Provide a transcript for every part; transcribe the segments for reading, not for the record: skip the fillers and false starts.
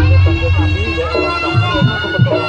Anak itu bang kita warung jam 12 kali.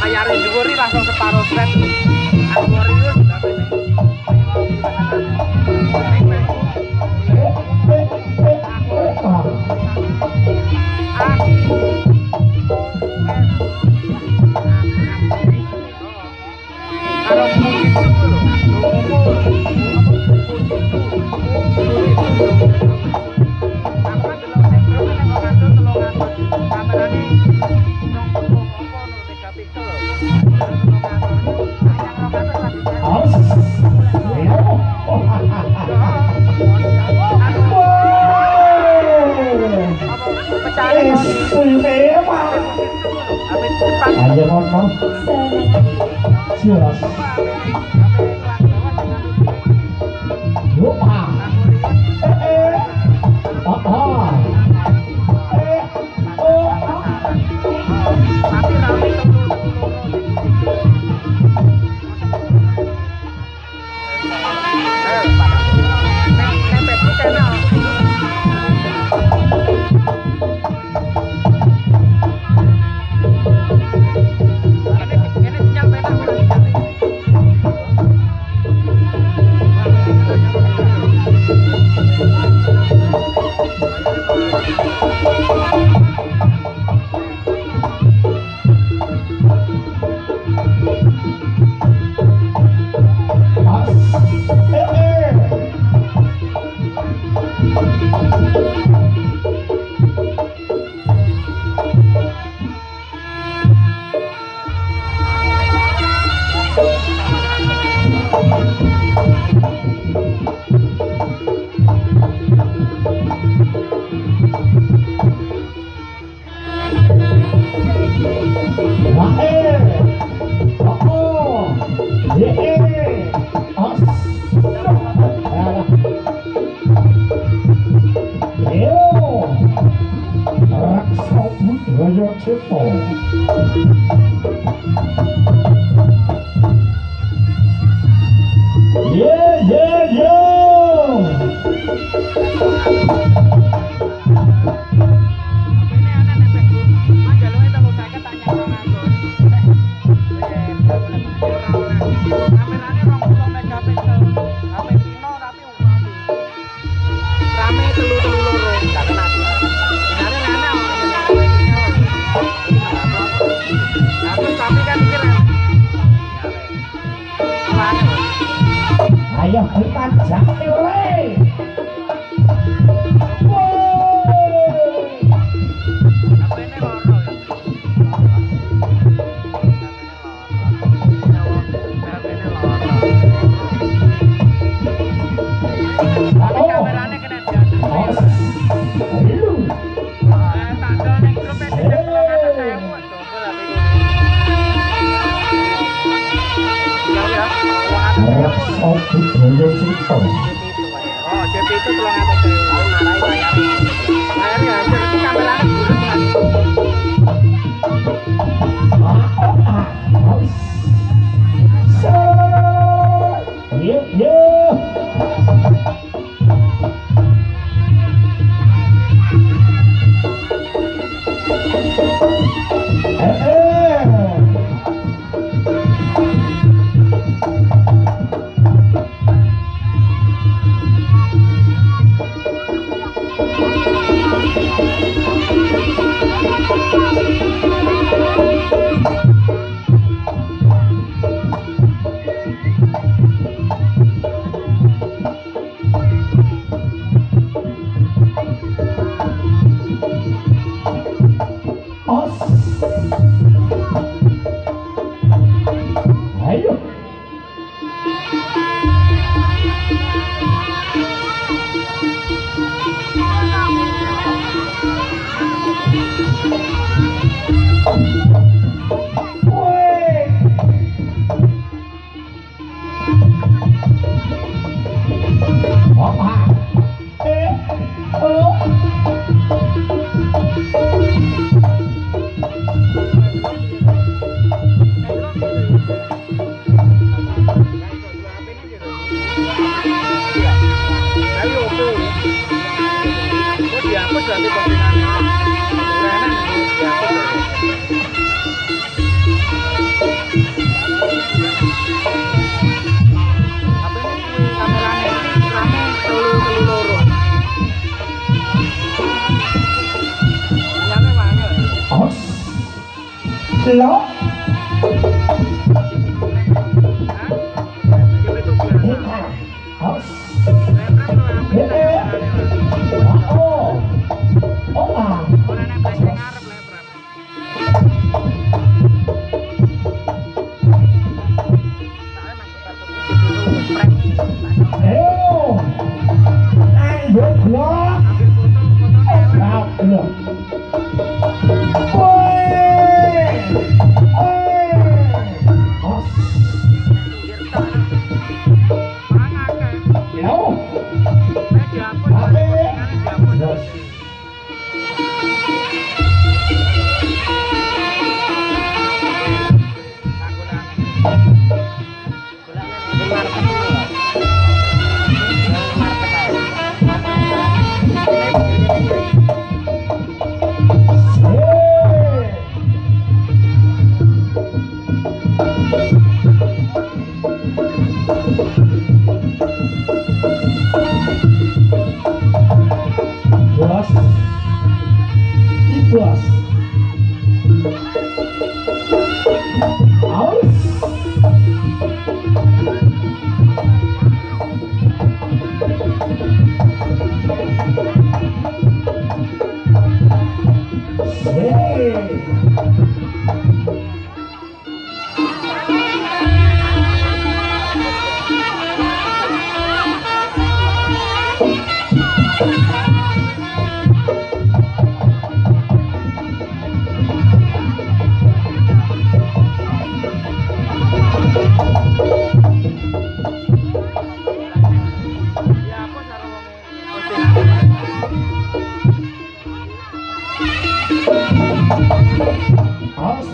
Layarnya juga nih langsung separuh flat. Aquarius berapa nih? Ayo ngono. Jelas. Lupa. Oh. Tapi rame Ayo kita jati oleh. JP itu tolong atas saya narai bayarnya hampir itu kameranya Lo Woi Oh, dihapus. Tapi Dihapus. terus bos, di bos, aus, Dihapus karo postingan. aus.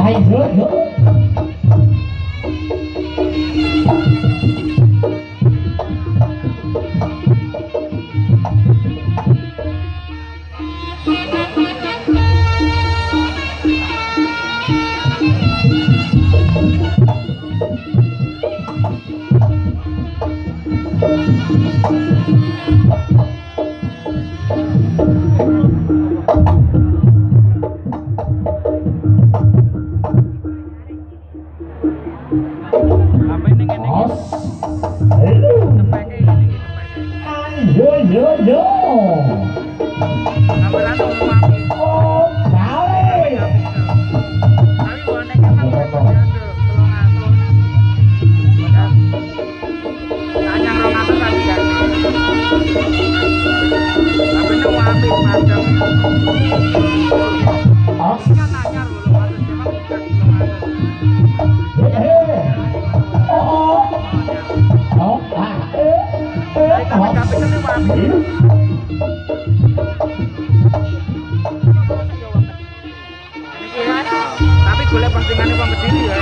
Ayo, yo. Apa ini ngene iki? Aus. Halo. Tepeke ngene iki tepeke. Ayo, yo, yo. Kamerane umum apik. Oh, kali. Tapi bonek emang jandul 300. Padahal anyang 200 tadi kan. Tapi nek apik padang. Aus. Kan anyar 200 emang bukan 200. Oh, oh, ah, Tapi kan nek apik. Tapi golek postingane wong Kediri ya.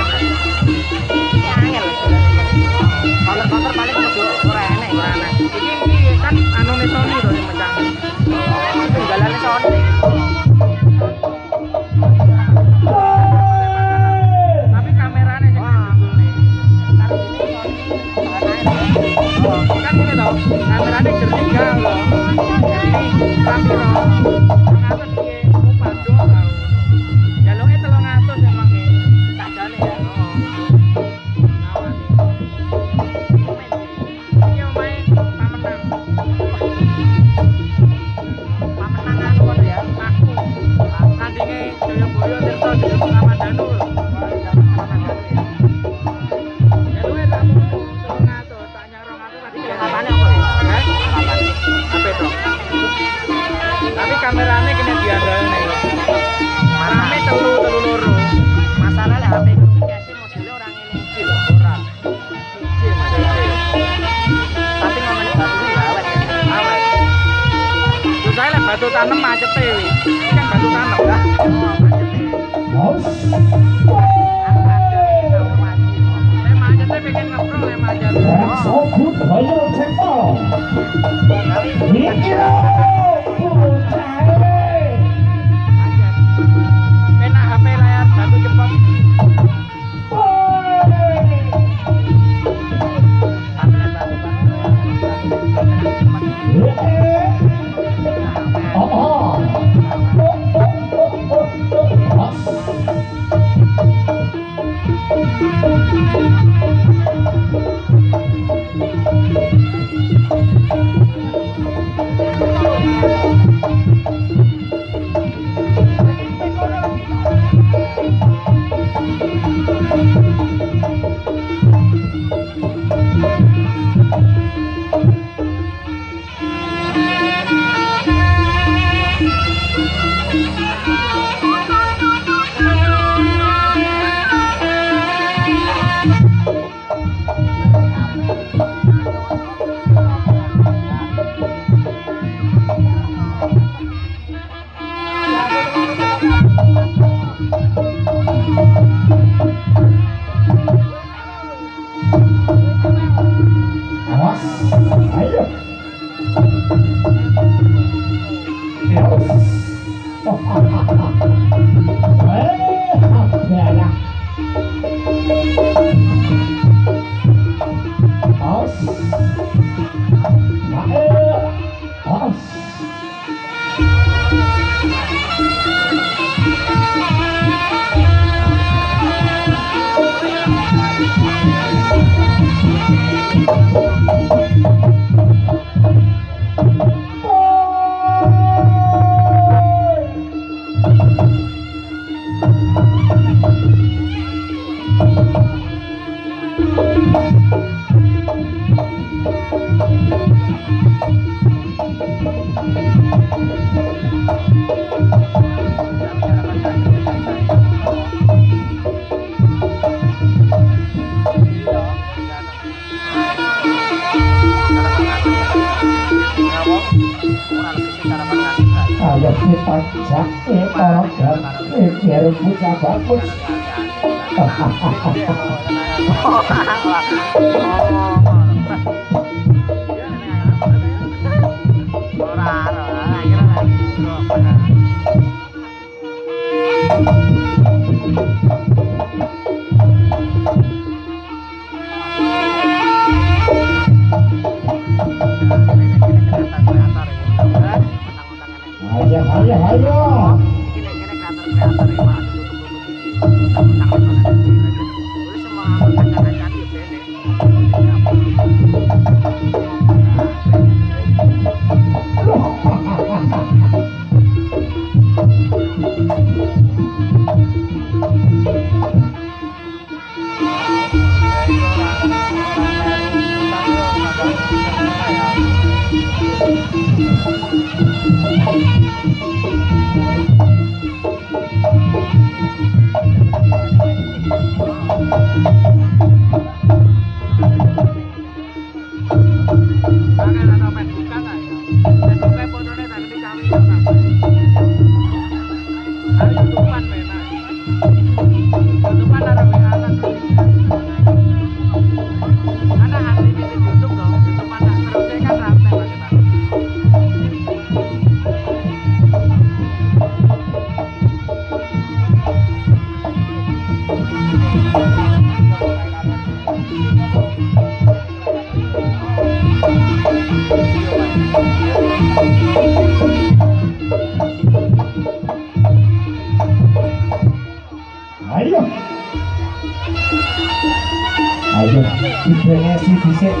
Iki angel. Kalau paling kudu ora enek, ora enek. Iki kan anune Sony to sing mecah. Tinggalane Sony. Tapi kamerane sing digolne. Oh, kan ngene to. Kamerane jernih lho. Jadi kamera 100 piye Bandung tau. Jalunge 300 emang e. Sajane ya. Iki omahe Pamenang. Pamenang anu kono ya, aku. Tandinge Jayabaya Tirta Jaya Pengamandanu. Jalunge tak 300, tak nyang 200 tadi. Apane apa ya? Apa itu? Tapi kamerane kena diandalne. Rame telu loro. Masalah lek HP ku case modele ora ngene iki lho, ora. Iki modele. Tapi ngomongin batu ya awet ya. Awet. Terus saya lek batu tanem macete wi. Iki kan batu tanem ya. Oh, macete. aus. Lek macete pengen ngeprong lek macete. So good, ayo tempo. Iki lho, pucare. Penak HP layar batu cepet. Tapi lek batu Oh, aus. Ayo kita jake orang dan biar buka bagus. Ayo. Ayo, dibrengesi dhisik.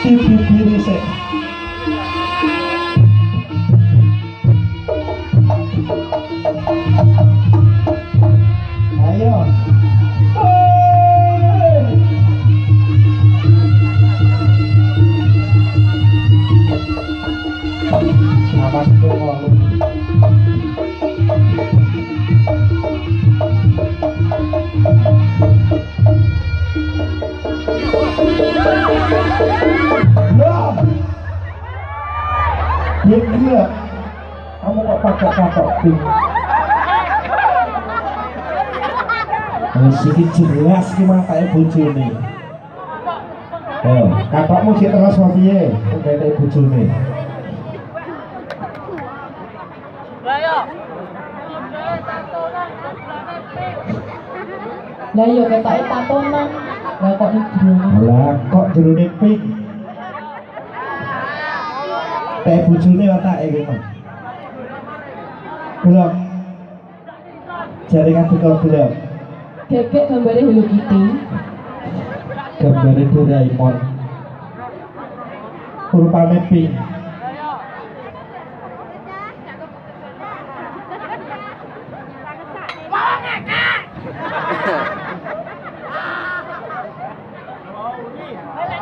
Dibibiri dhisik. Ayo. Awas tuh. Gila, kamu kok pakai katok pink? Sedikit jelas gimana kayak bojone. Katokmu sih terus mau piye? Kayak bojone. Lah yo ketoke tatonan. Lah kok iki? Lah kok jerone pink? Kayak bojone watake gitu. Belum. Jaringan tukar belum. Gekek gambare Hello Kitty. Gambare Doraemon. Rupane pink.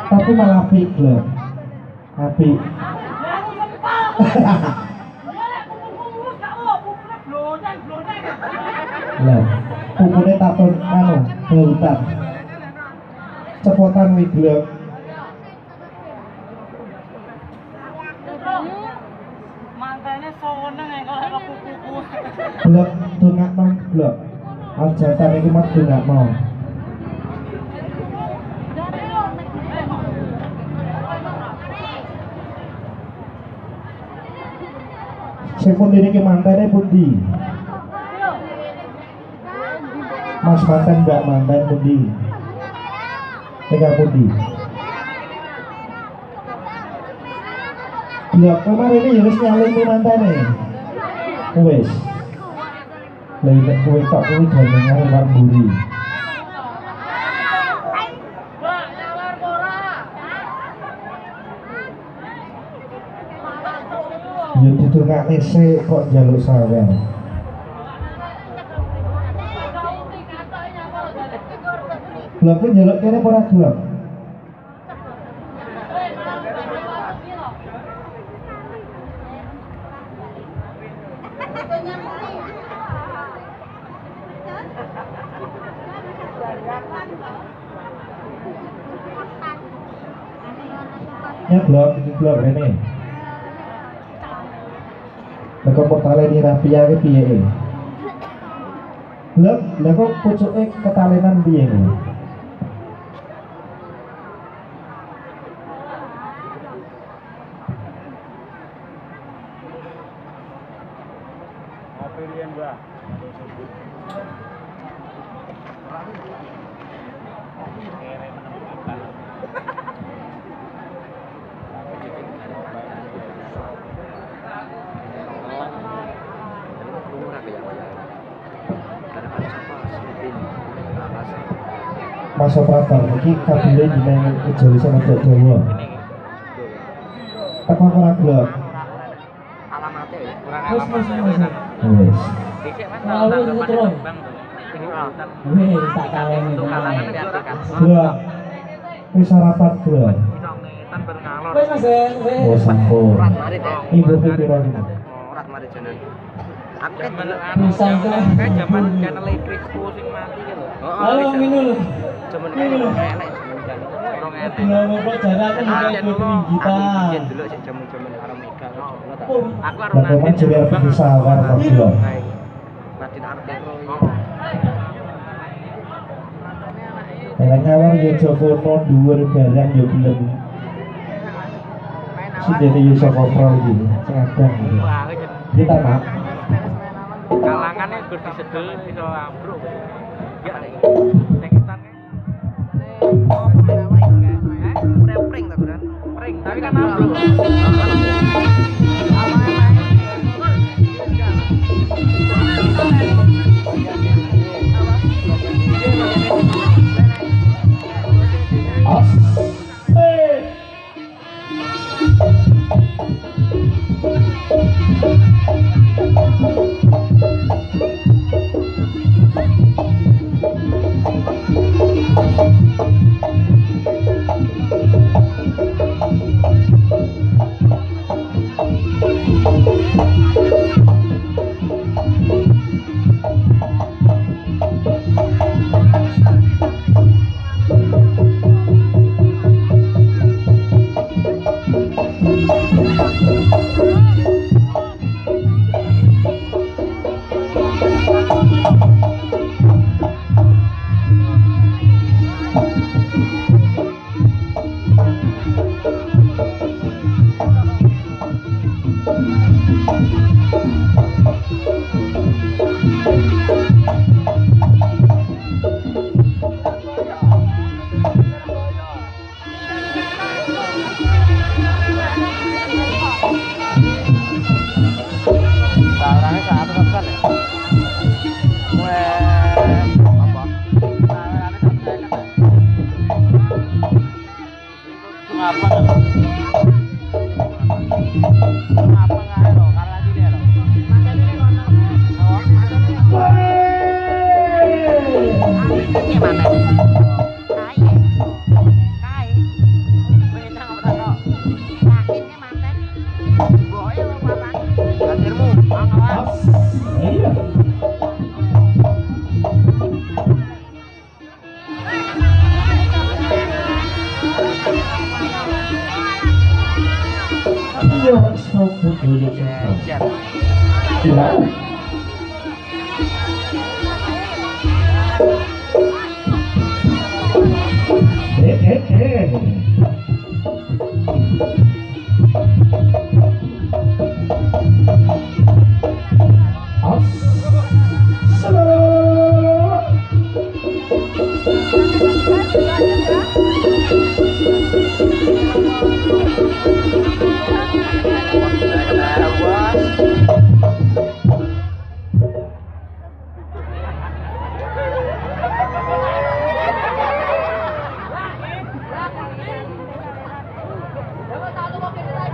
Tapi malah apik loh. Apik. Lah, pupune taton anu, bautan. Cepotan wiglek. Mangkane seneng kok kuku-kuku. Blok dongakno blok. Ajatan iki mah dongakno. Sing pun diri ke mantene pundi? Mas mantan mbak mantan pundi? Tega pundi? Blok kemarin ini harus nyalin ke mantene. Wes. Lha kowe tok kuwi jenenge lan mburi. Ya didongakne sik kok njaluk sawer. Lha kok njaluk kene ora gelem. Nyeblok ini. Lah kok portale ini rapia ke piye? Lah kok pucuke ketalenan piye iki? Pilihan gua. Mas operator iki kabile jeneng Jawa sama Jawa. Apa ora gelap? Alamatnya ya. Wes. Wes. Dikek Mas. Lalu terus. Wes tak kaleng itu. Gua wis sarapan gua. Tan baru ngalor. Wes Mas, wes. Oh sampun. Rat marit ya. Ibu pira gitu. Rat marit jeneng. Aku kan Bisa kan zaman channel listrik sing mati gitu. Halo minul. Zaman kan enak orang enak. Dina ngopo jarak kan Aku dulu kita. biyen dulu sik jaman-jaman karo Mega. Aku karo Bapak Nadine juga bisa warna gula. Nadine Artero. Enak ngawar ya Jokono dhuwur barang ya gelem. Sejene yo saka pro iki, sengadang iki. Kita nak Kalangannya gur disedel iso ambruk. Ya nek sing kitan opo menawa iki pring ta Guran? Pring, tapi kan ambruk.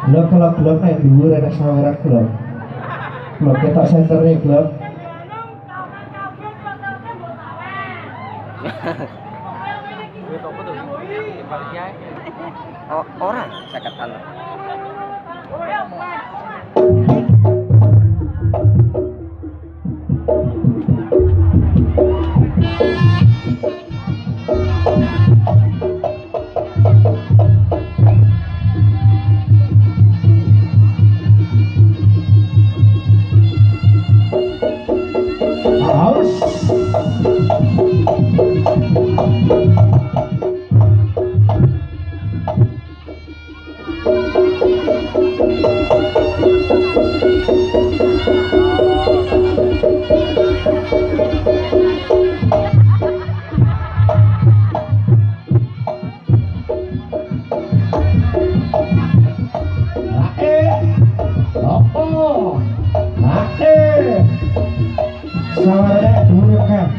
Lo kalau blok naik dhuwur enak sawara blok. Blok ketok senternya blok. Orang sakatan. Sama ada dulu kan.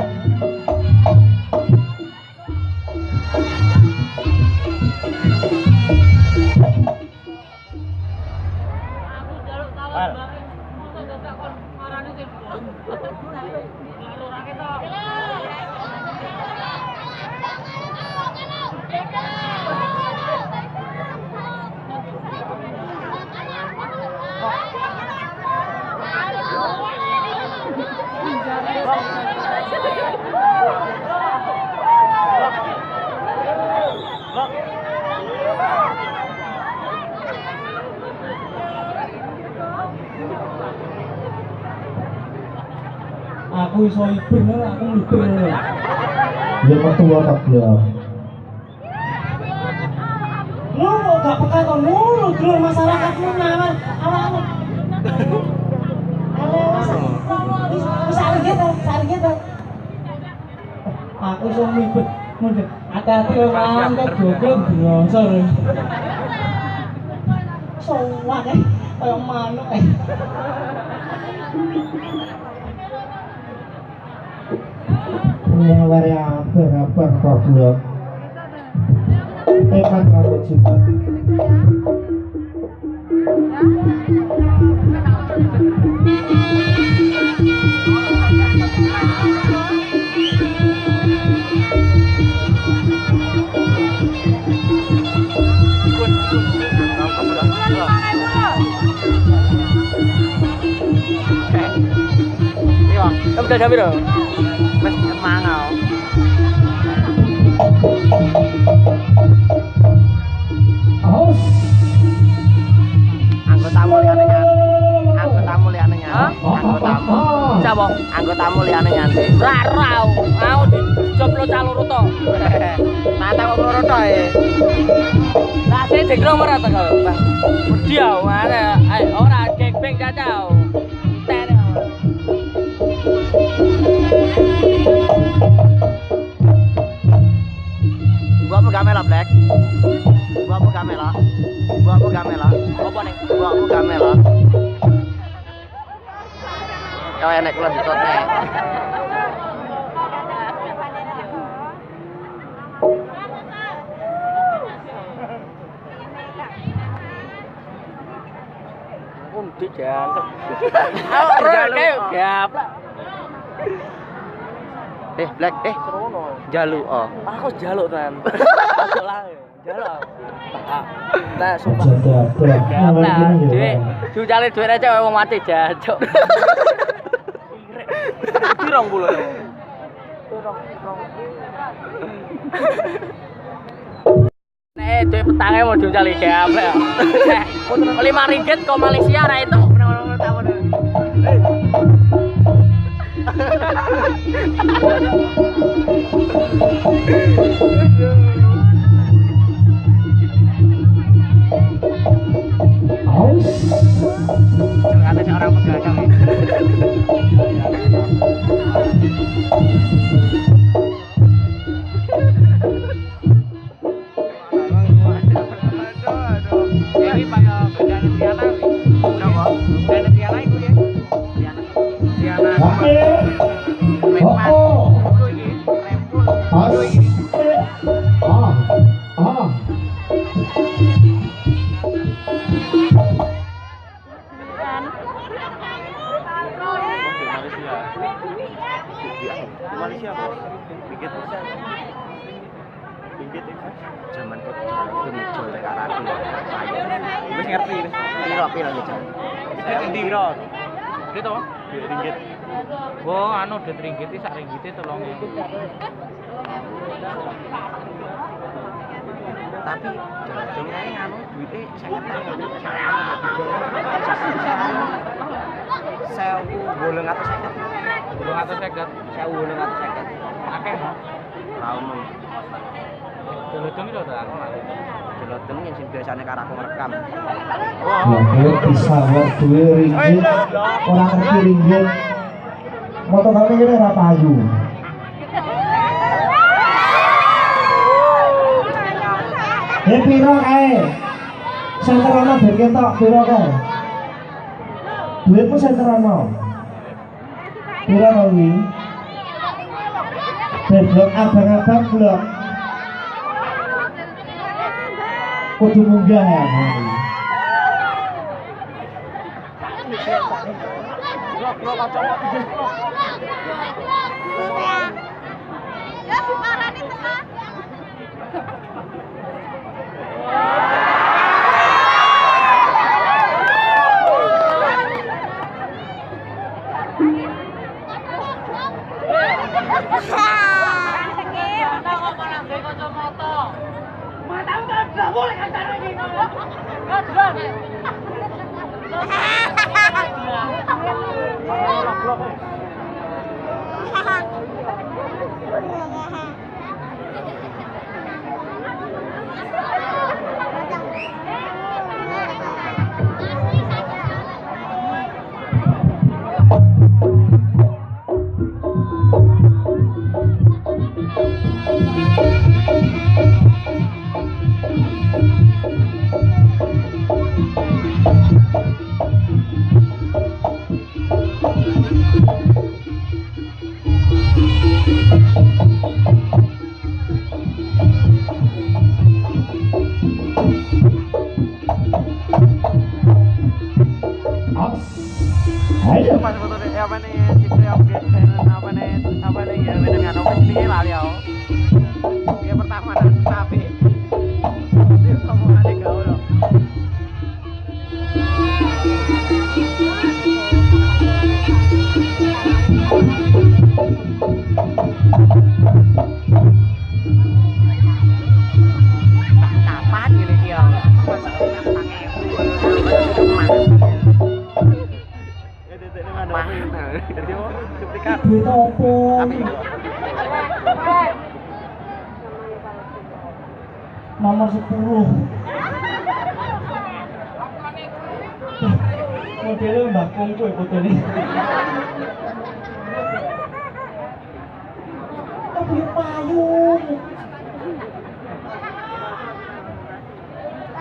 Aku iso iber, aku iber. Ya mertua tak gelap. Lu gak peka kok mulu dulur masyarakatmu nawan awakmu. Bisa gitu. Aku iso mibet. Mundur. Hati-hati memang kok goblok brosor. Sowan kayak manuk Yang apa kok gelap. Tekan rambut juga. Kamu udah sampai dong? Mas mangau. Aus. Anggotamu liane nyanyi. Anggotamu liane nyanyi. Anggotamu. Siapa? Anggotamu liane nyanyi. Rarau. Mau dijoplo calur to. Mata kok loro to e. Lah sing dikro ora to kok, Bang. Dia ora geng-geng cacau. Gua mau gamela Black. Gua mau gamela. Apa nih? Gua mau gamela. Kau enek kula ditotne. Undi jantung. Kayak gaplak. Black, jaluk oh. Aku jaluk kan. Masuk lah. Jaluk. Nah, sumpah. Gaplak. Duit duit aja wong mati jancuk. Pirong bulan. Duit petangnya mau diuncali gaplak. Rp5 kok Malaysia ra itu. Bener-bener tahu. Aus. Katanya orang pedagang ini. Ini pakai beda Tiana. Coba. Beda Tiana itu ya. Tiana. Malaysia bos, pinggit zaman itu ngejol dekat aku, wis ngerti wis. Piro ngejol? Endi piro? Gitu, ringgit. Oh, anu duit ringgit iki sak ringgite 3.000. Tapi jol kae anu duite 50.000. Sewu 850. 850. Sewu 850. Akeh. Ora umum. Jelodong itu udah aku lali. Jelodong yang biasanya karo aku ngerekam. Ya, bisa buat duit ringgit. Orang ngerti ringgit. Motor kami ini ora payu. Piro kae? Senterono ben ketok piro kae? Duitmu senterono. Pira kawi. Blok abang-abang blok. Kudu munggah ya. Ya si parani tenan. Ayo. Pas foto deh apa nih Cipri update apa nih ya dengan apa sih lali ya. Dia pertama tapi dia ngomongannya gaul loh. Kapan gini dia? Masa pakai Duit opo? Nomor 10. Modelnya Mbak Kong kuwi fotone. Tapi payung.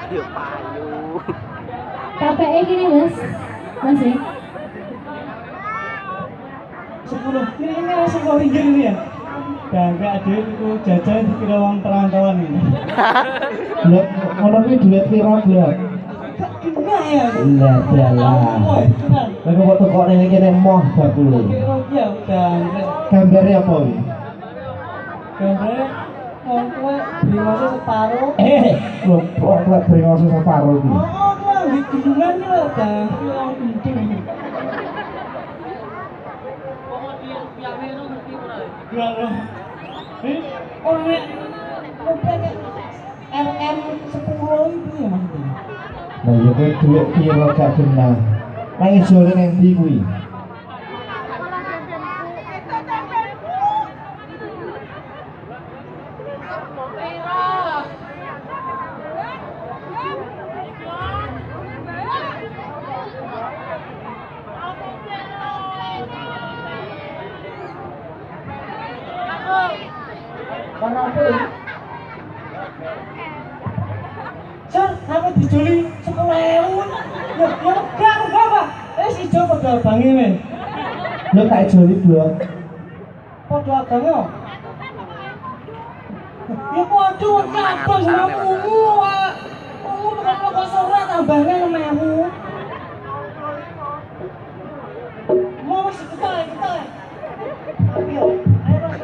Dia payu. KPI gini mas, masih. 10. Ini langsung kau pinggir ini ya. Bangga adik itu jajan dikira uang perantauan ini. Blok ngono kuwi duit pira blok? Enggak ya. Lah dalah. Tenang. Lha kok tekok ning kene moh bakule. Kira ya udah. Gambare apa iki? Gambarnya orang tua beringoso separuh. Lho, kok bringoso separo iki. Oh, tuh di gunungan nih loh, dah. Yang penting. Gimana? Orangnya rupanya RM10 itu ya maksudnya. Lah ya kuwi duit pira gak genah. Nang ijole nang ndi kuwi? Sir, apa dijoli 10.000? Ya, enggak, Pak. Si Jo padha abange men. Lho tak ijoli blok. Padha abange kok. Ya padha kabeh sama ungu, Pak. Ungu tekan kok sore tambahne 6.000. Mau wis kita. Ayo, Mas.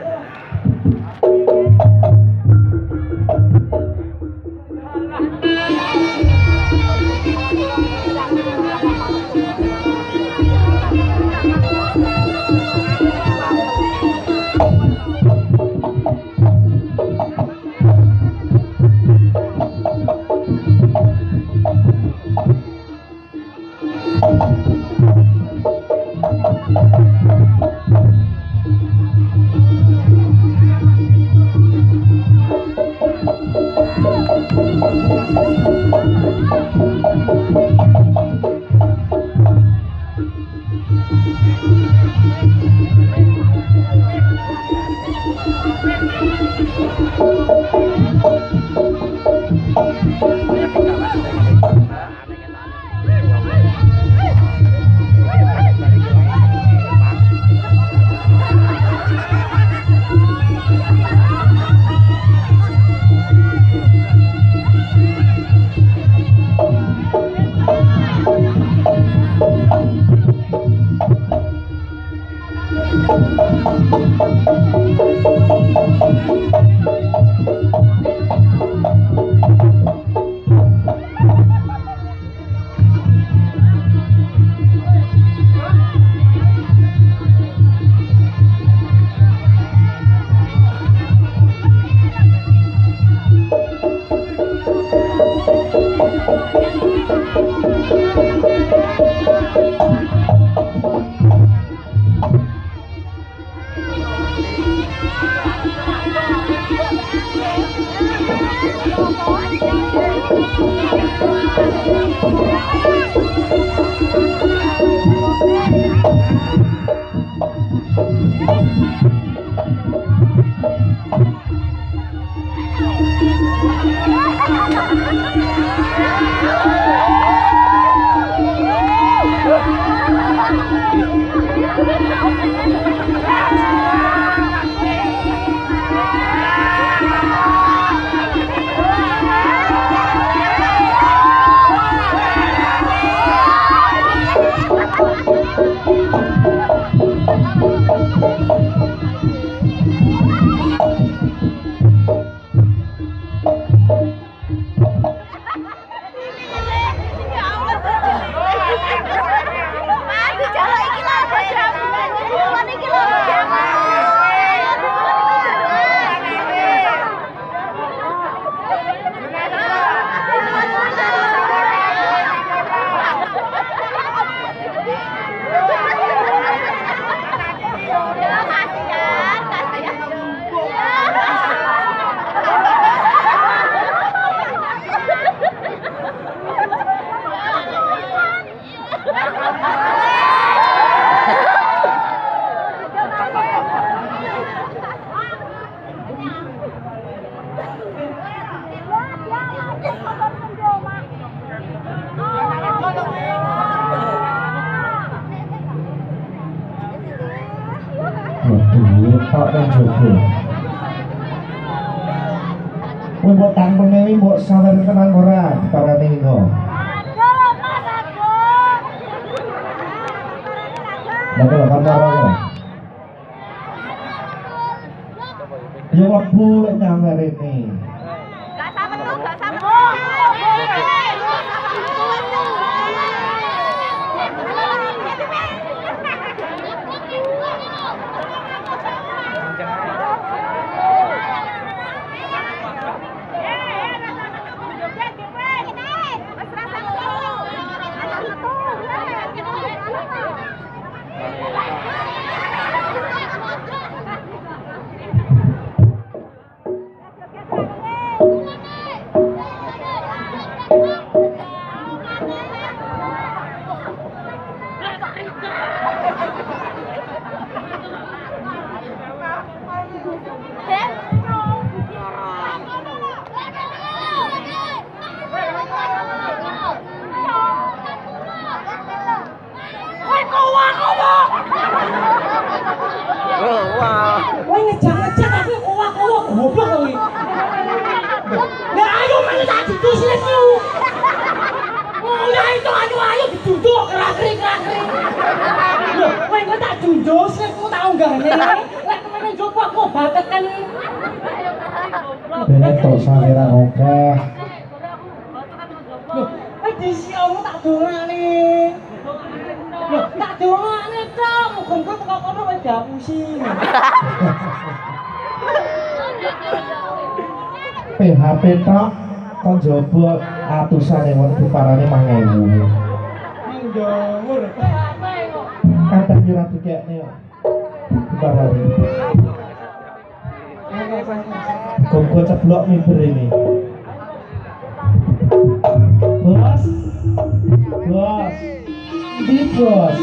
ketok nang jogo. Kowe mbok tangkeme wi mbok sawer tenan ora diparani engko. Lha kok kan ora. Ya waktu lek nyamar ini. Gak sama tuh, gak sama. Wah ngejak-ngejak tapi kowak-kowak goblok kowe. Lah ayo main tak duduk sini lu. Oh ya itu ayo duduk kerak-kerik. Loh, kowe engko tak duduk sini ku tak unggahne. Lek kemene coba kok batekan. Dene tok saweran akeh. Loh, edisi kamu tak dongane. Loh, tak dongane tok, muga-muga teko kono wis gak pusing. PHP tok kon jobo atusan yang wong diparani 1000. Nang jawur. Kadang yo ora dikekne kok. Diparani. Kok ceblok miber ini. Bos. Bos. Di bos.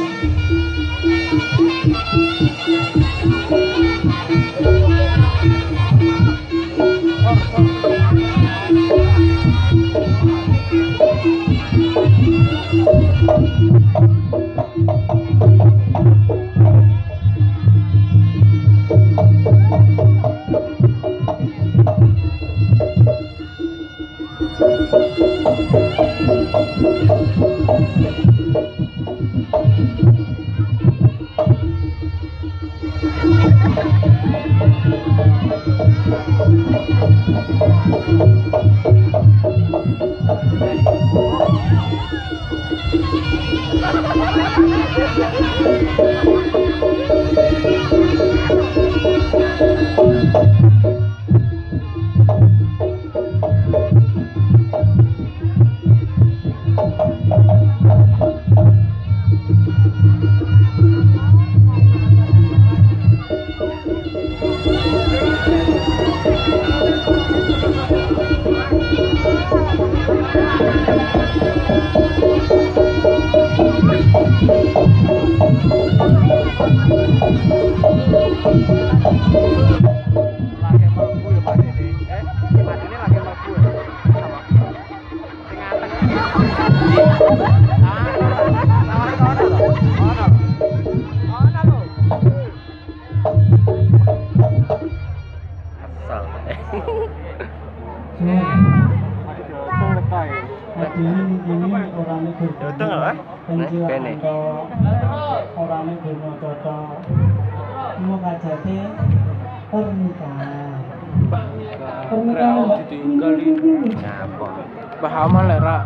Paham lek ra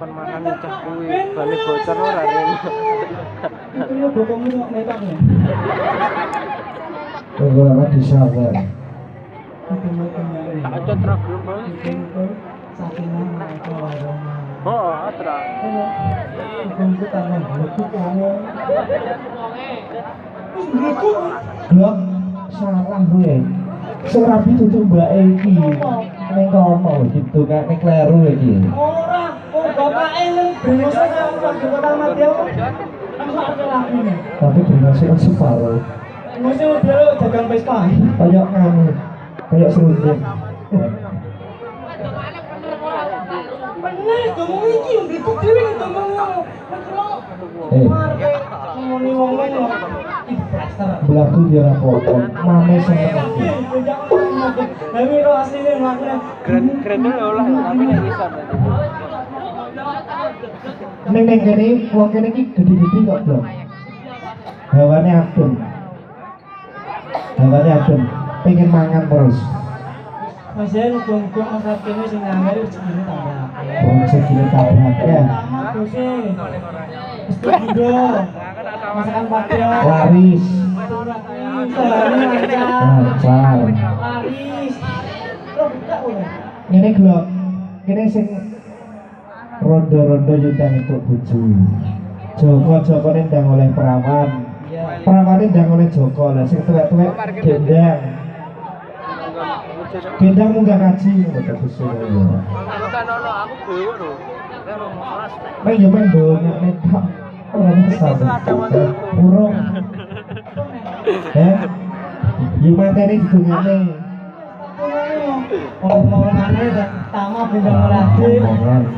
kon makan cah kuwi bali bocor ora rene. Itu yo bokomu kok metok ya. Ora disawer. Tak acot ra global. Saking mereka waroma. Oh, atra. Kumpul tangan buku kamu. Buku. Blok salah gue. Sing rapi tutup mbak iki. Ning kono gitu kan nek kleru iki. Ora, bapake nang Brimosa kok kota Madya. Aku arep lagi. Tapi Brimosa kan separo. Brimosa dhewe dagang Vespa. Kayak nganu. Kayak serundeng. Bener, ngomong iki yo gitu dhewe ngomong. Ngomong wong ngene. Ih, Belaku dia apa-apa. Mame seneng aku. Tapi kok aslinya melakukan Keren dulu lah, tapi nek iso. Neng kene wong kene iki gede-gede kok, Bro. Hawane adem. Pengen mangan terus. Masih nunggu masak kene sing nganggar segini tambah. Segini tambah ya. Masakan Padang. Laris. Laris. Ini glok. Ini sing rondo-rondo nyundang itu bojo. Joko ndang oleh perawan. Perawan ndang oleh Joko. Lah sing tuwek-tuwek gendang. Gendang munggah kaji ngono ta bojo ya. Aku bewok lho. Nek yo men dongak nek tak ora kesal. Urung. Yo materi didongane. Ngomong-ngomongane tama bindang lagi.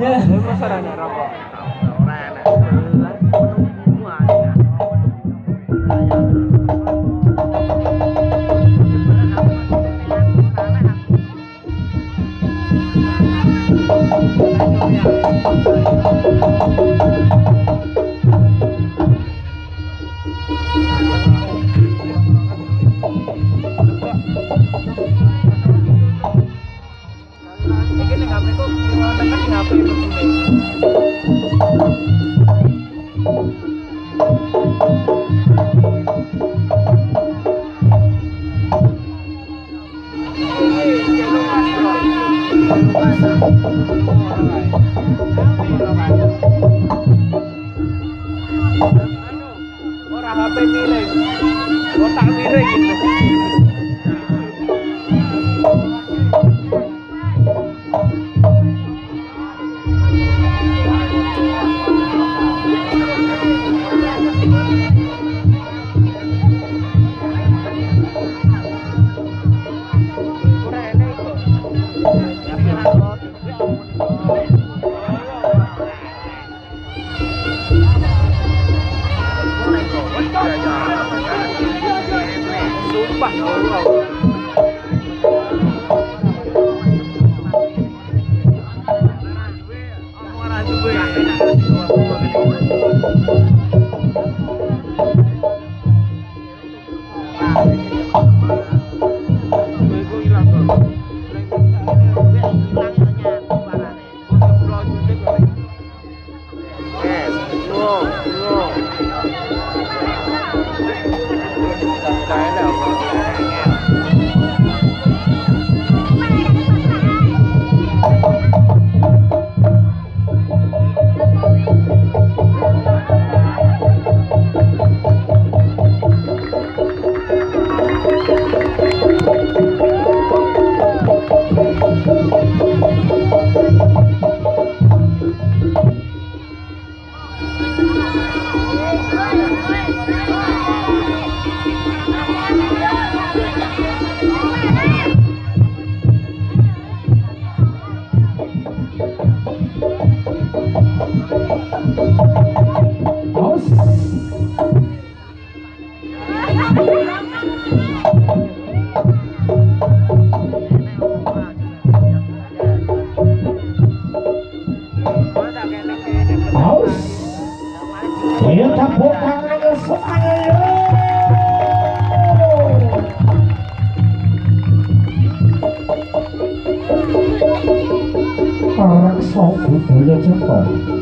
Ya. Masarane rokok. Ora enak. Ora HP miring. Otak miring gitu. Sumpah budaya Jepang.